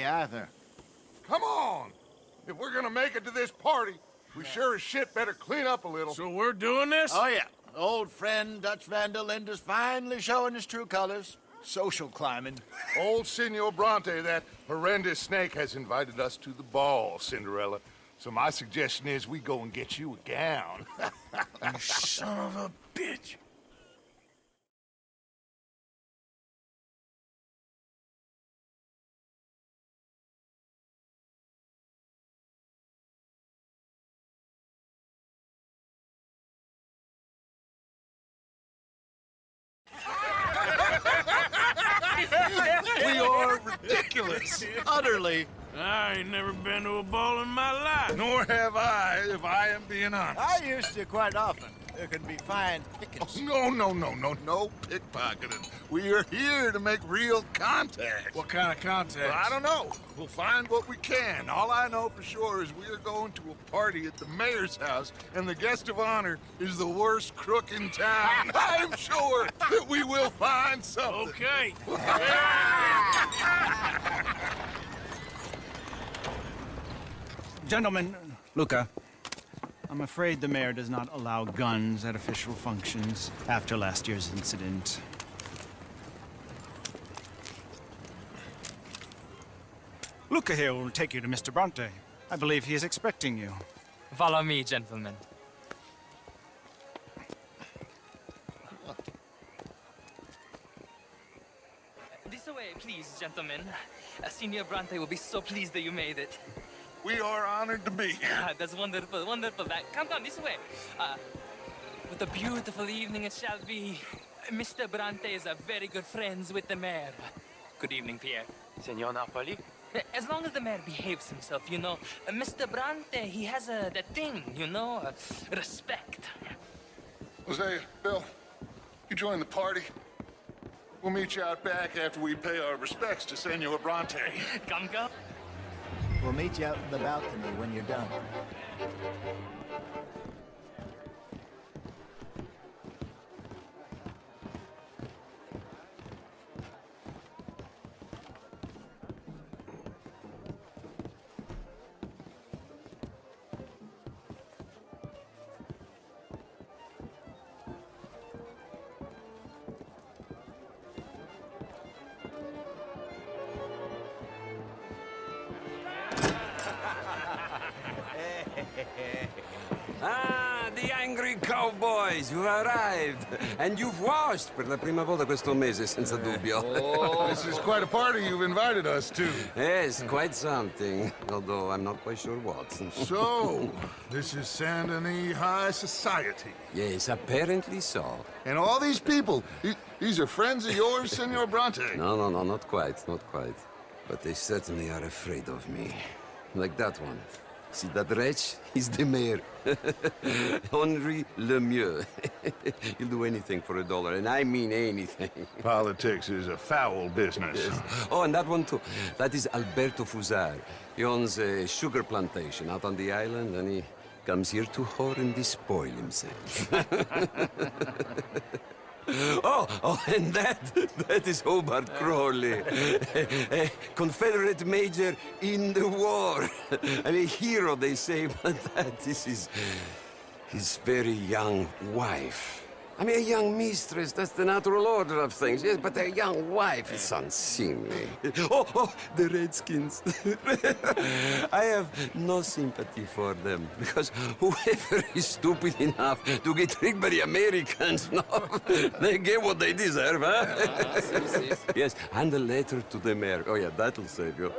me either. Come on! If we're gonna make it to this party, we sure as shit better clean up a little. So we're doing this? Oh, yeah. Old friend Dutch Van der Linde's finally showing his true colors. Social climbing. Old Senor Bronte, that horrendous snake, has invited us to the ball, Cinderella. So my suggestion is we go and get you a gown. You son of a bitch. We are ridiculous. Utterly. I ain't never been to a ball in my life. Nor have I, if I am being honest. I used to quite often. There can be fine pickings. No pickpocketing. We are here to make real contact. What kind of contact? Well, I don't know. We'll find what we can. All I know for sure is we are going to a party at the mayor's house, and the guest of honor is the worst crook in town. I'm sure that we will find something. Okay. Gentlemen, Luca, I'm afraid the mayor does not allow guns at official functions after last year's incident. Luca here will take you to Mr. Bronte. I believe he is expecting you. Follow me, gentlemen. This way, please, gentlemen. Senior Bronte will be so pleased that you made it. We are honored to be here. That's wonderful, wonderful. Come this way. What a beautiful evening it shall be. Mr. Bronte is a very good friends with the mayor. Good evening, Pierre. Senor Napoli? As long as the mayor behaves himself, you know. Mr. Bronte, he has that thing, you know, respect. Jose, Bill, you join the party. We'll meet you out back after we pay our respects to Senor Bronte. Come. We'll meet you out in the balcony when you're done. Ah, the angry cowboys, you've arrived. And you've washed per la prima volta questo mese, senza dubbio. This is quite a party you've invited us to. Yes, quite something. Although I'm not quite sure what. So, this is Saint Denis High Society. Yes, apparently so. And all these people, these are friends of yours, Senor Bronte? No, not quite, not quite. But they certainly are afraid of me. Like that one. See that wretch? He's the mayor. Henri Lemieux. He'll do anything for $1, and I mean anything. Politics is a foul business. Yes. Oh, and that one too. That is Alberto Fusar. He owns a sugar plantation out on the island, and he comes here to whore and despoil himself. Oh, and that is Hobart Crawley, a Confederate major in the war. And a hero, they say, but that is his very young wife. I mean, a young mistress, that's the natural order of things, yes, but a young wife is unseemly. Oh, the Redskins. I have no sympathy for them, because whoever is stupid enough to get tricked by the Americans, no, they get what they deserve, huh? Yes, and a letter to the mayor. Oh, yeah, that'll save you.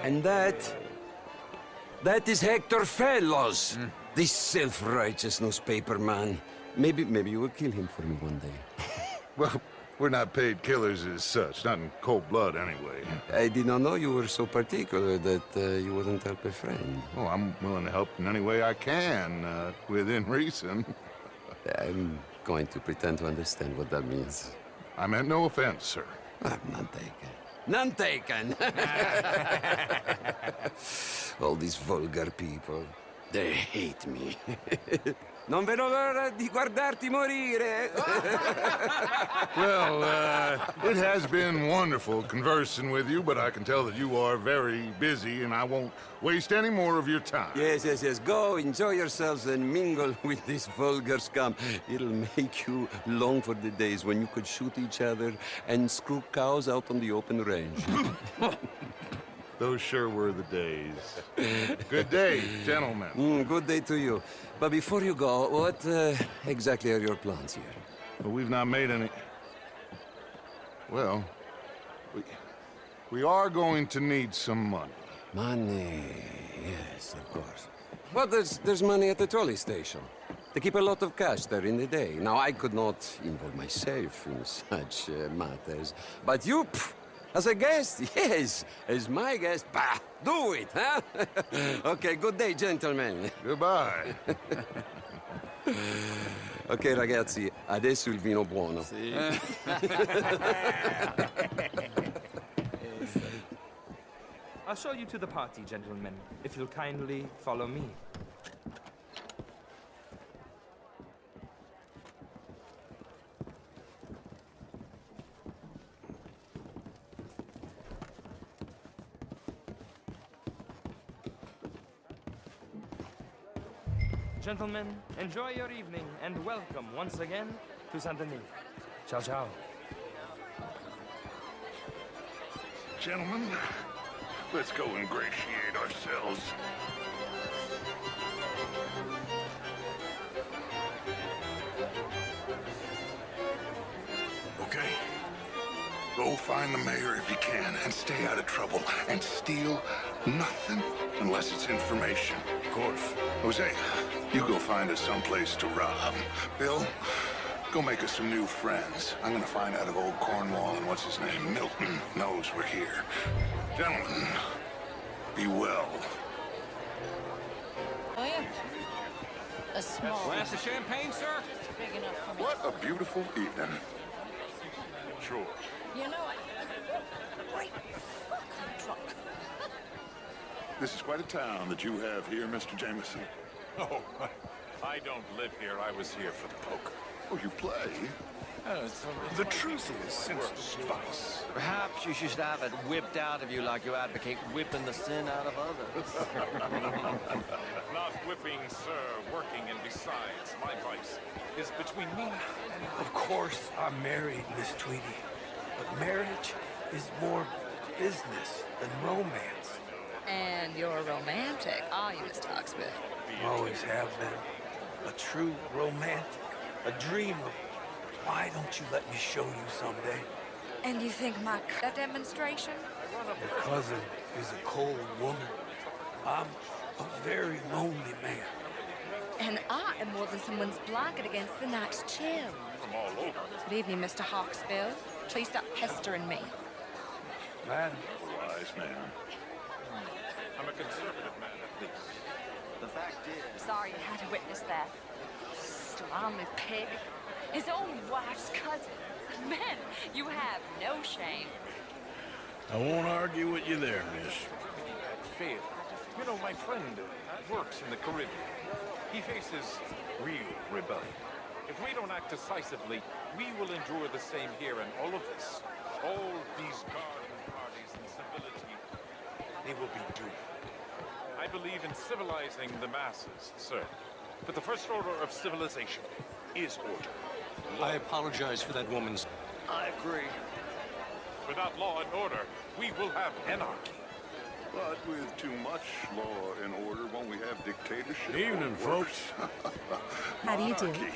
And that is Hector Fellows. This self-righteous newspaper man. Maybe you will kill him for me one day. Well, we're not paid killers as such, not in cold blood anyway. I did not know you were so particular that you wouldn't help a friend. Oh, I'm willing to help in any way I can, within reason. I'm going to pretend to understand what that means. I meant no offense, sir. None taken. None taken! All these vulgar people. They hate me. Non vedo l'ora di guardarti morire. Well, it has been wonderful conversing with you, but I can tell that you are very busy, and I won't waste any more of your time. Yes, yes, yes. Go, enjoy yourselves, and mingle with this vulgar scum. It'll make you long for the days when you could shoot each other and screw cows out on the open range. Those sure were the days. Good day, gentlemen. Good day to you. But before you go, what exactly are your plans here? Well, we've not made any... Well, we are going to need some money. Money, yes, of course. Well, there's money at the trolley station. They keep a lot of cash there in the day. Now, I could not involve myself in such matters. But you, as a guest, yes, as my guest, bah, do it, huh? Okay, good day, gentlemen. Goodbye. Ok, ragazzi, adesso il vino buono. I'll show you to the party, gentlemen, if you'll kindly follow me. Gentlemen, enjoy your evening and welcome once again to Saint Denis. Ciao, ciao. Gentlemen, let's go ingratiate ourselves. Okay. Go find the mayor if you can and stay out of trouble. And steal nothing unless it's information. Of course. Jose, you go find us someplace to rob. Bill, go make us some new friends. I'm gonna find out if old Cornwall and what's his name, Milton, knows we're here. Gentlemen, be well. Oh, yeah. A small Glass of champagne, sir? big enough for me. What a beautiful evening. Sure. You know, wait, fuck, I'm drunk. This is quite a town that you have here, Mr. Jameson. Oh, I don't live here. I was here for the poker. Oh, you play? The truth is, since the vice. Perhaps you should have it whipped out of you like you advocate whipping the sin out of others. Not whipping, sir, working, and besides, my vice is between me and... Of course, I'm married, Miss Tweedy. But marriage is more business than romance. And you're romantic, are you, Mr. Oxford? Always have been. A true romantic. A dreamer. Why don't you let me show you someday? And you think my demonstration? Your cousin is a cold woman. I'm a very lonely man. And I am more than someone's blanket against the night's chill. from all over. Good evening, Mr. Hawksbill. Please stop pestering me. Madam. Wise man. I'm a conservative man, at least. The fact is... Sorry you had to witness that. Slimy pig. His own wife's cousin. Men, you have no shame. I won't argue with you there, miss. Faith, you know, my friend works in the Caribbean. He faces real rebellion. If we don't act decisively, we will endure the same here, and all of this, all these garden parties and civility, they will be doomed. I believe in civilizing the masses, sir. But the first order of civilization is order. I apologize for that woman's... I agree. Without law and order, we will have anarchy. But with too much law and order, won't we have dictatorship? Evening, folks. How do you do? Monarchy.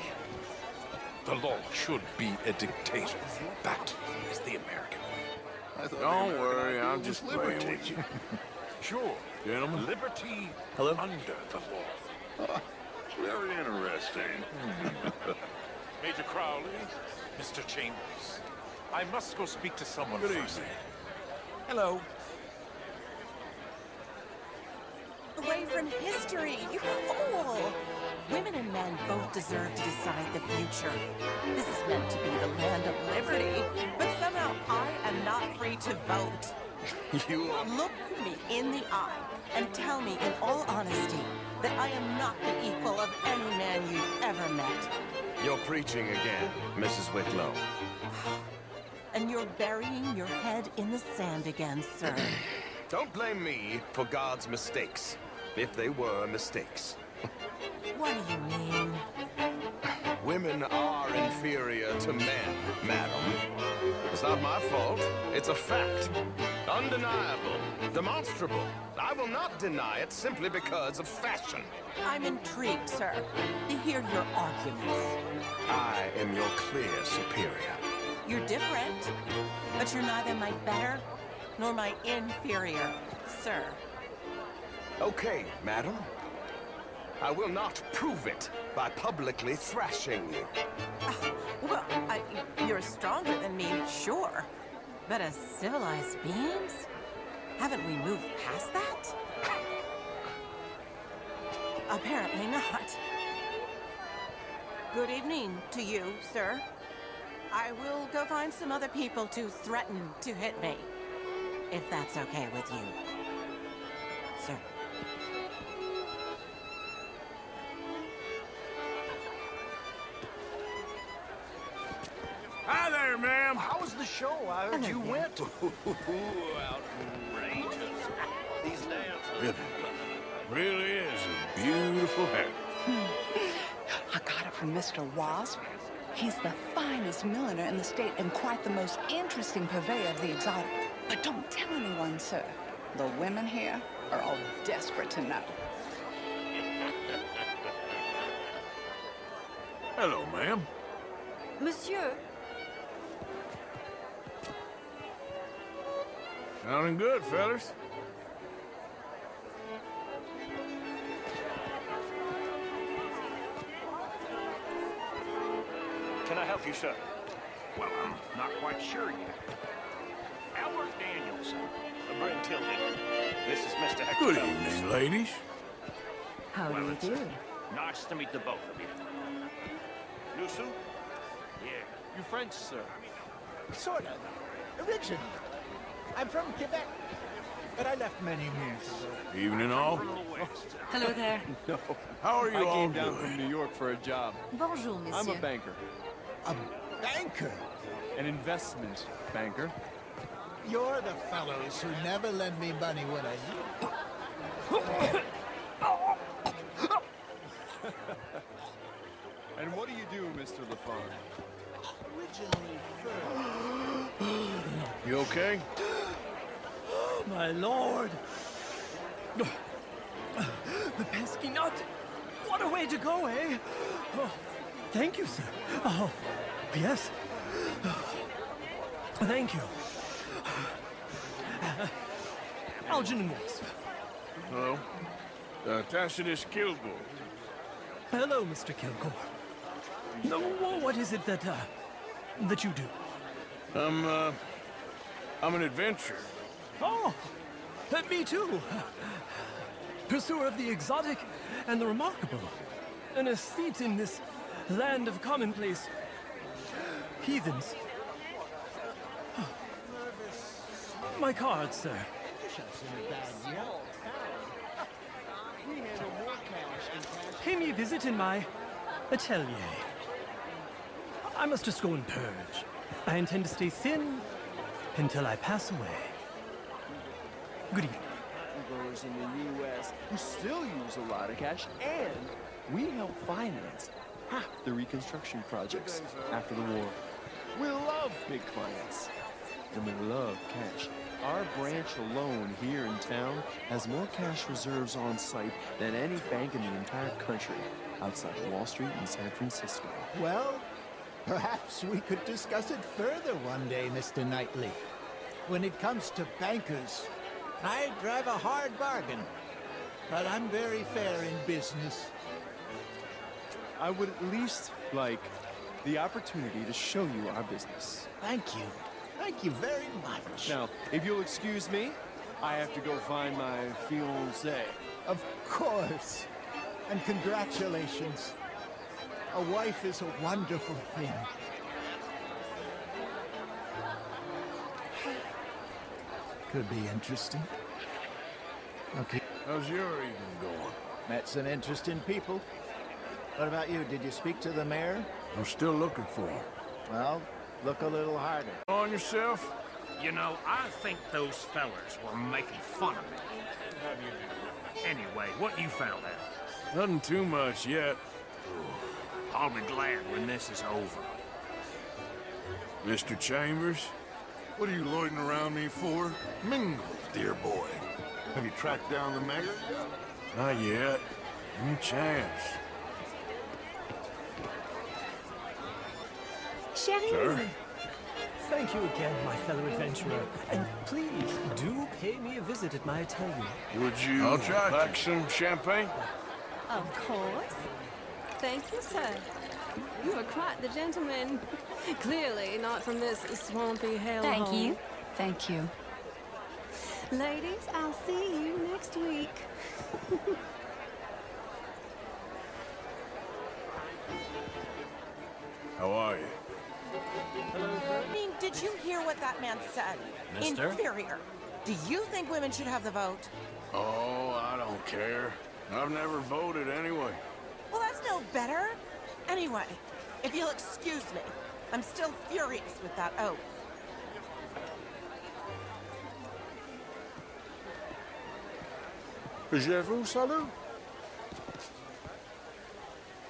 The law should be a dictator. That is the American way. I thought Don't the American worry, ideal I'm was just liberty. playing with you. Sure. Gentlemen. Liberty Hello? under the law. Very interesting. Major Crowley, Mr. Chambers. I must go speak to someone Good first. evening. Hello. Away from history, you fool! Women and men both deserve to decide the future. This is meant to be the land of liberty, but somehow I am not free to vote. You are... Look me in the eye and tell me in all honesty that I am not the equal of any man you've ever met. You're preaching again, Mrs. Wicklow. And you're burying your head in the sand again, sir. Don't blame me for God's mistakes, if they were mistakes. What do you mean? Women are inferior to men, madam. It's not my fault. It's a fact. Undeniable. Demonstrable. I will not deny it simply because of fashion. I'm intrigued, sir, to hear your arguments. I am your clear superior. You're different, but you're neither my better nor my inferior, sir. Okay, madam. I will not prove it by publicly thrashing you. Well, you're stronger than me, sure. But as civilized beings? Haven't we moved past that? Apparently not. Good evening to you, sir. I will go find some other people to threaten to hit me, if that's okay with you, sir. Hi there, ma'am. How was the show? I heard you went. Outrageous. These dancers. Really is a beautiful hair. I got it from Mr. Wasp. He's the finest milliner in the state and quite the most interesting purveyor of the exotic. But don't tell anyone, sir. The women here are all desperate to know. Hello, ma'am. Monsieur, Sounding good, fellas. Can I help you, sir? Well, I'm not quite sure yet. Albert Daniels, Bryn Tilden. This is Mr. Hector. Good evening, ladies. How do you do? Nice to meet the both of you. Lusu? Yeah. You French, sir? Sort of. Originally. I'm from Quebec, but I left many years ago. Evening, all. hello there. How are you all I came down doing? from New York for a job. Bonjour, monsieur. I'm a banker. A banker? An investment banker. You're the fellows who never lend me money when I need it. And what do you do, Mr. LaFawn? Originally fur. You okay? My lord! The pesky nut! What a way to go, eh? Oh, thank you, sir. Oh, yes. Thank you. Algernon Wasp. Hello. Tacitus Kilgore. Hello, Mr. Kilgore. No, what is it that you do? I'm an adventurer. Oh, me too. Pursuer of the exotic and the remarkable. An aesthete in this land of commonplace heathens. My card, sir. Pay me a visit in my atelier. I must just go and purge. I intend to stay thin until I pass away. Good evening. Growers in the U.S. who still use a lot of cash, and we help finance half the reconstruction projects after the war. We love big clients, and we love cash. Our branch alone here in town has more cash reserves on site than any bank in the entire country, outside Wall Street and San Francisco. Well, perhaps we could discuss it further one day, Mr. Knightley. When it comes to bankers, I drive a hard bargain, but I'm very fair in business. I would at least like the opportunity to show you our business. Thank you. Thank you very much. Now, if you'll excuse me, I have to go find my fiancée. Of course. And congratulations. A wife is a wonderful thing. Could be interesting. Okay. How's your evening going? Met some interesting people. What about you? Did you speak to the mayor? I'm still looking for him. Well, look a little harder. On yourself? You know, I think those fellers were making fun of me. Anyway, what you found out? Nothing too much yet. I'll be glad when this is over. Mr. Chambers? What are you loitering around me for? Mingle, dear boy. Have you tracked down the mayor yet? Not yet. Give me a chance. Sherry! Sir? Thank you again, my fellow adventurer. And please, do pay me a visit at my atelier. Would you I'll try like some champagne? Of course. Thank you, sir. You are quite the gentleman. Clearly not from this swampy hellhole. Thank you. Thank you. Ladies, I'll see you next week. How are you? Did you hear what that man said? Mister? Inferior. Do you think women should have the vote? Oh, I don't care. I've never voted anyway. Well, that's no better. Anyway, if you'll excuse me, I'm still furious with that oath. Je vous salue.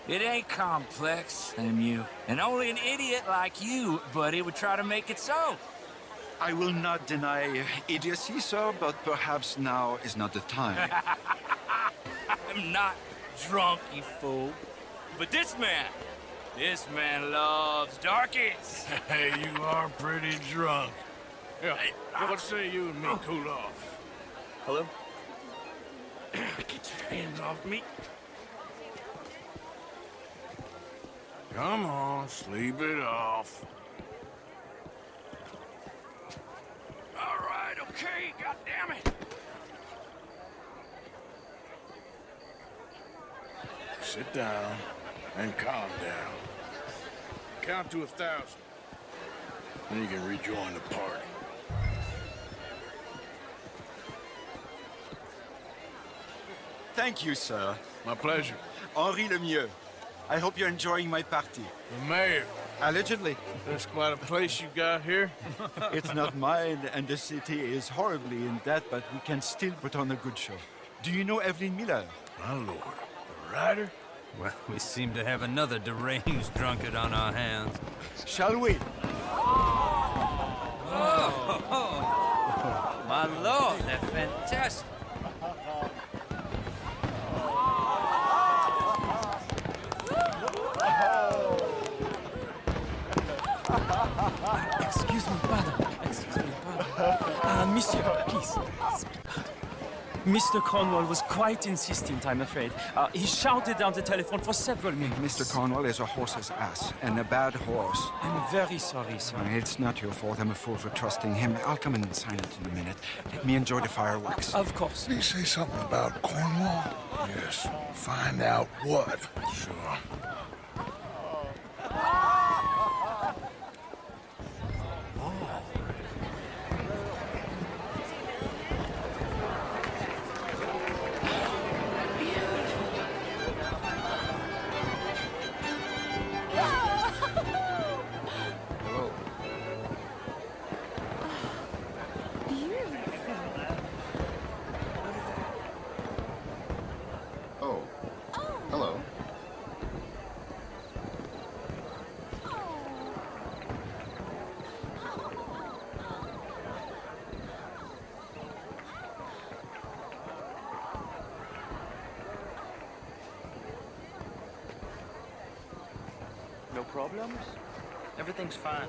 It ain't complex, MU. And only an idiot like you, buddy, would try to make it so. I will not deny idiocy, sir, but perhaps now is not the time. I'm not drunk, you fool. But this man loves darkies. Hey, you are pretty drunk. Yeah, what say you and me cool off? Hello? Get your hands off me. Come on, sleep it off. All right, okay, goddammit. Sit down and calm down. Count to 1,000. Then you can rejoin the party. Thank you, sir. My pleasure. Henri Lemieux. I hope you're enjoying my party. The mayor. Allegedly. That's quite a place you got here. It's not mine, and the city is horribly in debt, but we can still put on a good show. Do you know Evelyn Miller? My lord. The writer? Well, we seem to have another deranged drunkard on our hands. Shall we? Oh, my lord, they're fantastic. Excuse me, pardon. Excuse me, pardon. Monsieur, please. Mr. Cornwall was quite insistent, I'm afraid. He shouted down the telephone for several minutes. Mr. Cornwall is a horse's ass, and a bad horse. I'm very sorry, sir. It's not your fault. I'm a fool for trusting him. I'll come in silent in a minute. Let me enjoy the fireworks. Of course. Did he say something about Cornwall? Yes. Find out what. Sure. Oh. Hello. No problems? Everything's fine.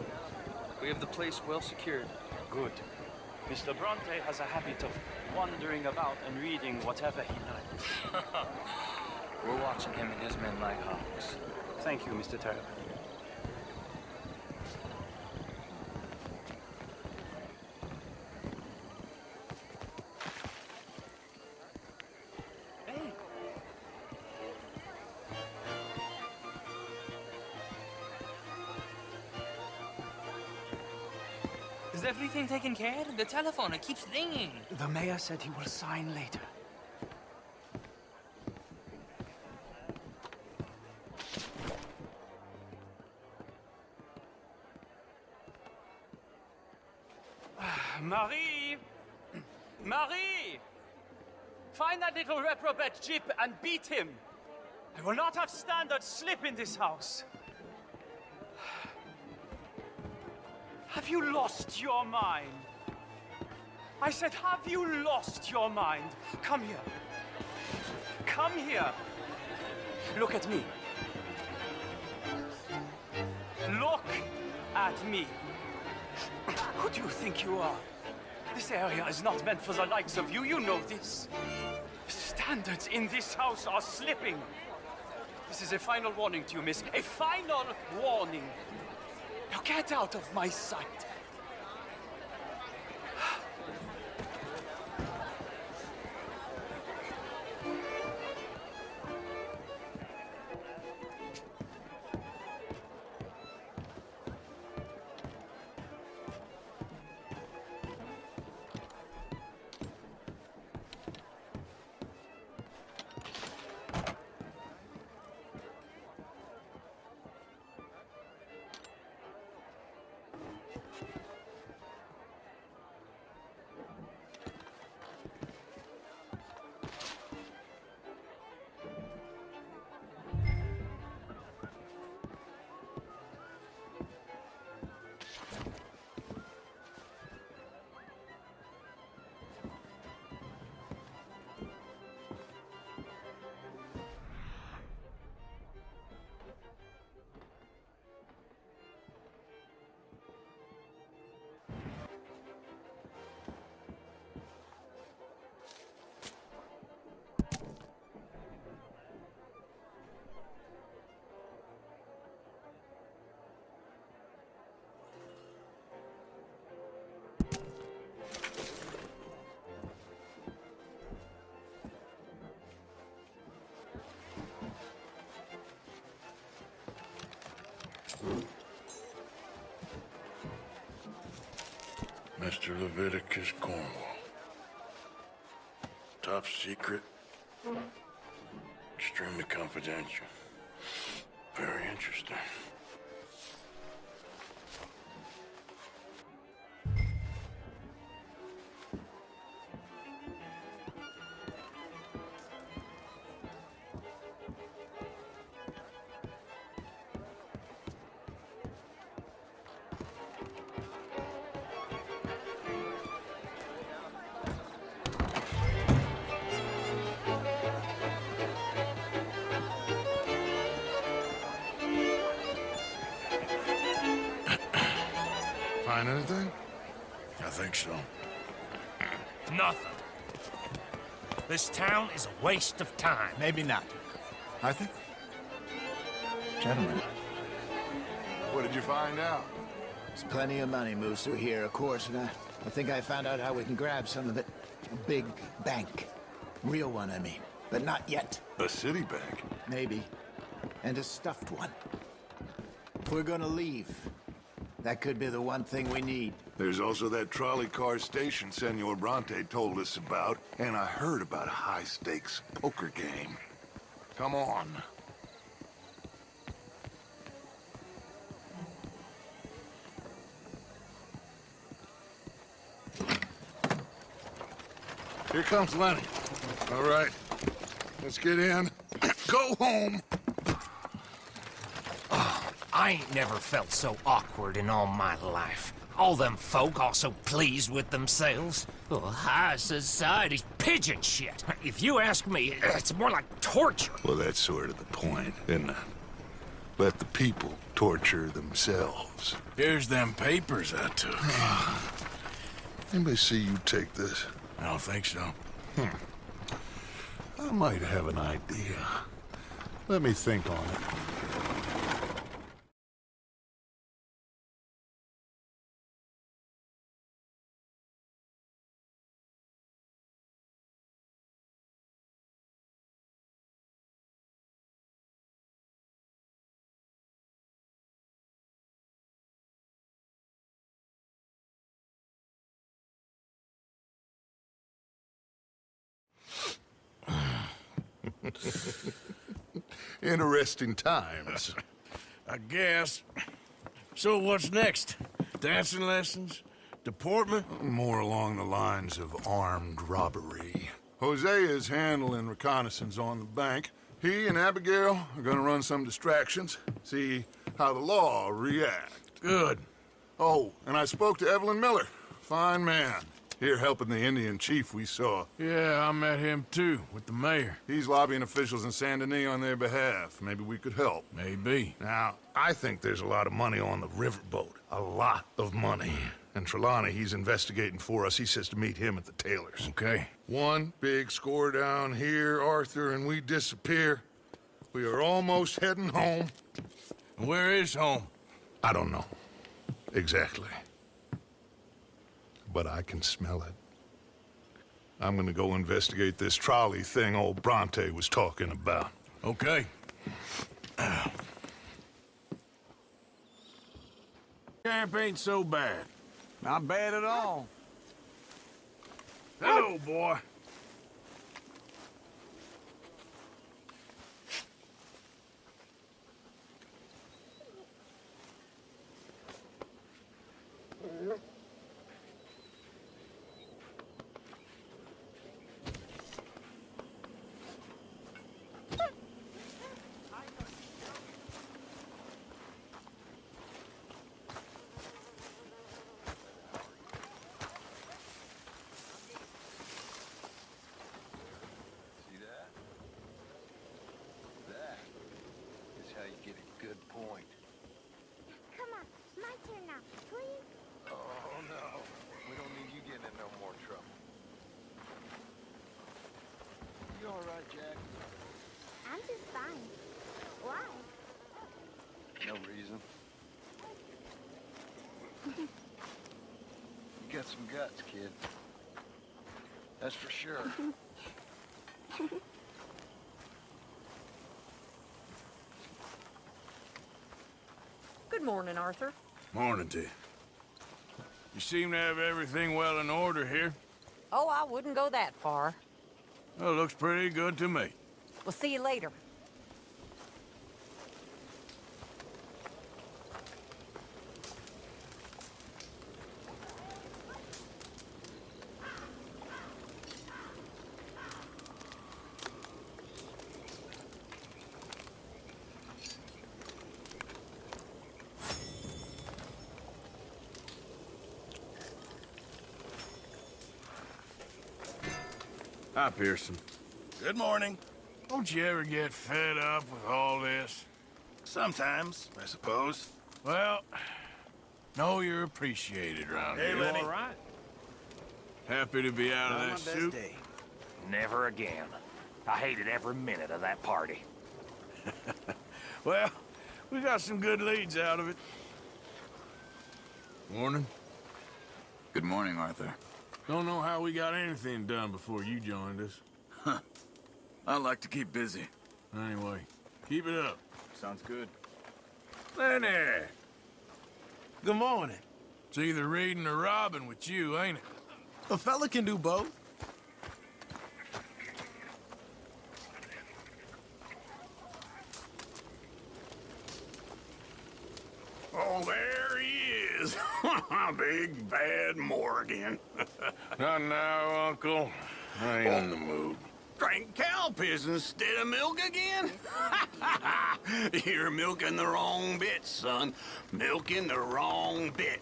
We have the place well secured. Good. Mr. Bronte has a habit of wandering about and reading whatever he likes. We're watching him and his men like hawks. Thank you, Mr. Turner. Is everything taken care of? The telephone, it keeps ringing. The mayor said he will sign later. Marie! Marie! Find that little reprobate Jip and beat him. I will not have standard slip in this house. Have you lost your mind? I said, have you lost your mind? Come here. Come here. Look at me. Look at me. Who do you think you are? This area is not meant for the likes of you. You know this. Standards in this house are slipping. This is a final warning to you, miss. A final warning. Now get out of my sight. Mr. Leviticus Cornwall. Top secret. Extremely confidential. Very interesting. Find anything? I think so. Nothing. This town is a waste of time. Maybe not. Arthur? Gentlemen. What did you find out? There's plenty of money moves through here, of course, and I think I found out how we can grab some of it. A big bank. Real one, I mean. But not yet. A city bank? Maybe. And a stuffed one. If we're gonna leave, that could be the one thing we need. There's also that trolley car station Senor Bronte told us about, and I heard about a high-stakes poker game. Come on. Here comes Lenny. All right, let's get in. Go home. I ain't never felt so awkward in all my life. All them folk all so pleased with themselves. Oh, high society's pigeon shit. If you ask me, it's more like torture. Well, that's sort of the point, isn't it? Let the people torture themselves. Here's them papers I took. Anybody see you take this? I don't think so. I might have an idea. Let me think on it. Interesting times. I guess. So what's next? Dancing lessons? Deportment? More along the lines of armed robbery. Hosea is handling reconnaissance on the bank. He and Abigail are gonna run some distractions, see how the law reacts. Good. Oh, and I spoke to Evelyn Miller. Fine man. Here helping the Indian chief we saw. Yeah, I met him too, with the mayor. He's lobbying officials in Saint Denis on their behalf. Maybe we could help. Maybe. Now, I think there's a lot of money on the riverboat. A lot of money. And Trelawney, he's investigating for us. He says to meet him at the Taylors. Okay. One big score down here, Arthur, and we disappear. We are almost heading home. Where is home? I don't know. Exactly. But I can smell it. I'm gonna go investigate this trolley thing old Bronte was talking about. Okay. Camp ain't so bad. Not bad at all. Hello, boy. I'm just fine. Why? No reason. You got some guts, kid. That's for sure. Good morning, Arthur. Morning to you. You seem to have everything well in order here. Oh, I wouldn't go that far. Well, looks pretty good to me. We'll see you later. Hi, Pearson. Good morning. Don't you ever get fed up with all this? Sometimes, I suppose. Well, know you're appreciated around here. Lenny. All right. Happy to be out of that soup? Never again. I hated every minute of that party. Well, we got some good leads out of it. Morning. Good morning, Arthur. Don't know how we got anything done before you joined us. Huh. I like to keep busy. Anyway, keep it up. Sounds good. Lenny! Good morning. It's either reading or robbing with you, ain't it? A fella can do both. Oh, there he is. Big bad Morgan. Not now, Uncle. I ain't in the mood. Drank cow piss instead of milk again? You're milking the wrong bit, son. Milking the wrong bit.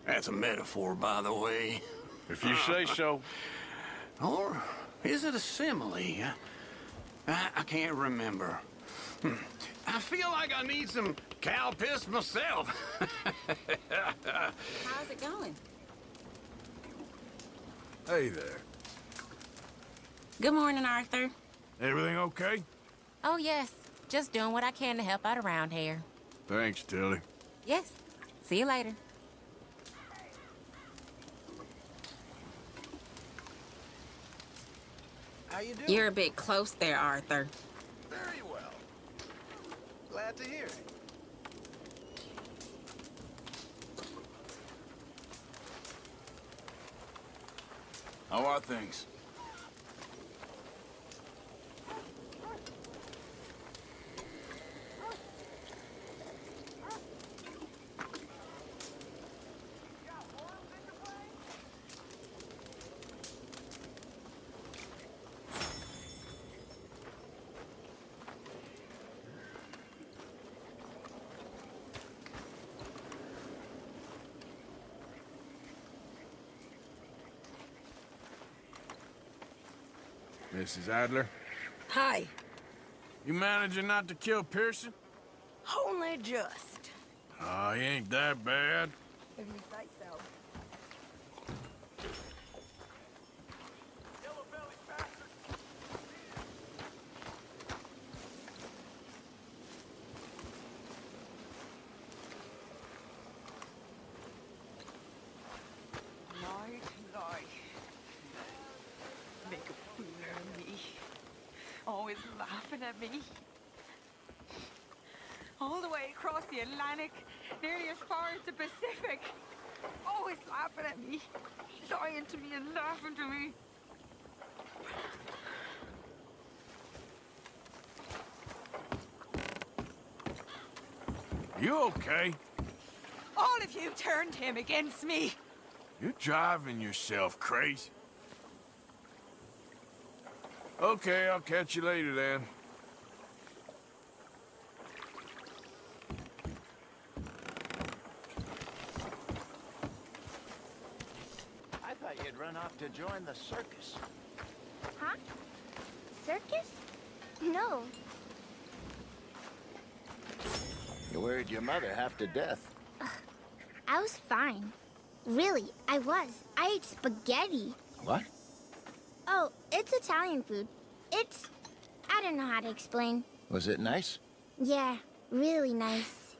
That's a metaphor, by the way. If you say so. Or is it a simile? I can't remember. I feel like I need some cow piss myself. How's it going? Hey there. Good morning, Arthur. Everything okay? Oh, yes. Just doing what I can to help out around here. Thanks, Tilly. Yes. See you later. How you doing? You're a bit close there, Arthur. Very well. Glad to hear it. How are things? Mrs. Adler. Hi. You managing not to kill Pearson? Only just. Oh, he ain't that bad. If you say so. Lloyd. Make a fool of me. Always laughing at me. All the way across the Atlantic, nearly as far as the Pacific. Always laughing at me. Lying to me and laughing to me. You okay? All of you turned him against me. You're driving yourself crazy. Okay, I'll catch you later then. I thought you'd run off to join the circus. Huh? Circus? No. You worried your mother half to death. I was fine. Really, I was. I ate spaghetti. What? Oh, it's Italian food. I don't know how to explain. Was it nice? Yeah, really nice.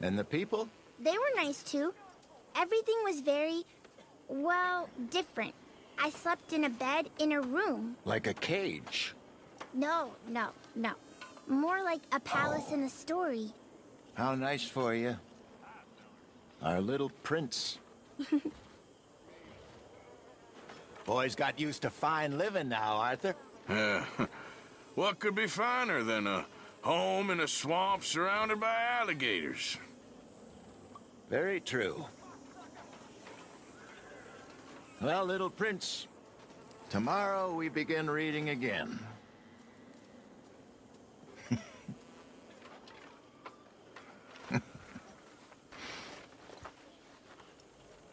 And the people? They were nice too. Everything was very, well, different. I slept in a bed in a room. Like a cage. No. More like a palace in a story. How nice for you. Our little prince. Boy's got used to fine living now, Arthur. What could be finer than a home in a swamp surrounded by alligators? Very true. Well, little prince, tomorrow we begin reading again.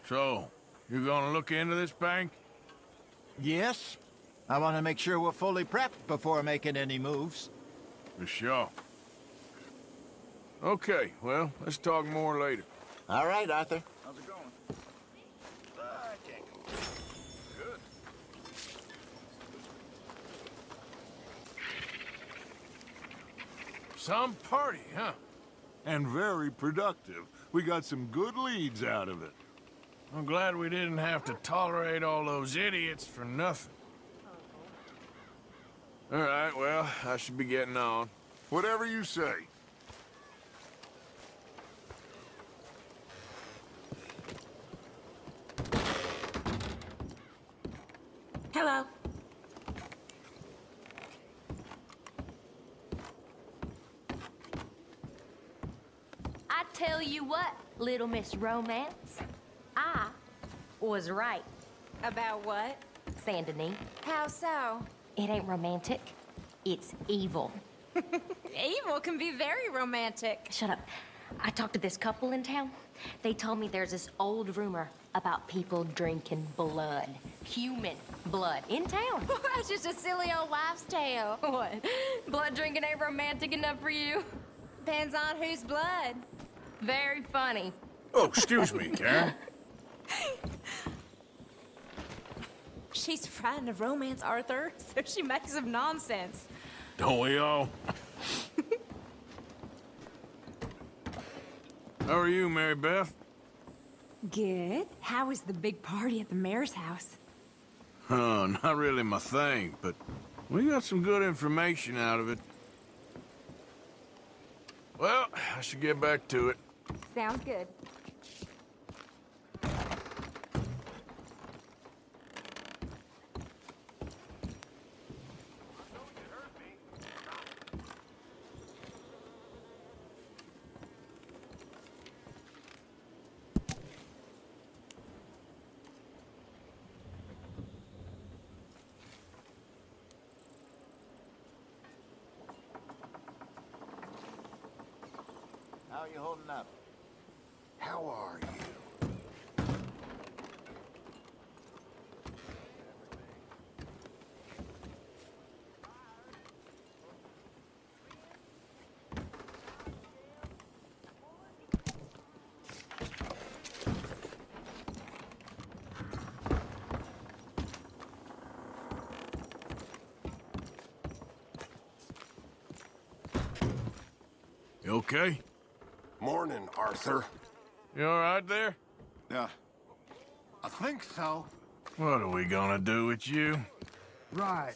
So, you gonna look into this bank? Yes. I want to make sure we're fully prepped before making any moves. For sure. Okay, well, let's talk more later. All right, Arthur. How's it going? Good. Some party, huh? And very productive. We got some good leads out of it. I'm glad we didn't have to tolerate all those idiots for nothing. All right, well, I should be getting on. Whatever you say. Hello. I tell you what, Little Miss Romance, I was right. About what? Saint Denis. How so? It ain't romantic. It's evil. Evil can be very romantic. Shut up. I talked to this couple in town. They told me there's this old rumor about people drinking blood. Human blood. In town. That's just a silly old wives' tale. What? Blood drinking ain't romantic enough for you? Depends on whose blood. Very funny. Oh, excuse me, Karen. She's frightened of romance, Arthur, so she makes up nonsense. Don't we all? How are you, Mary Beth? Good. How was the big party at the mayor's house? Oh, not really my thing, but we got some good information out of it. Well, I should get back to it. Sounds good. How are you holding up? How are you? You okay? Morning, Arthur. You all right there? Yeah. I think so. What are we gonna do with you? Right.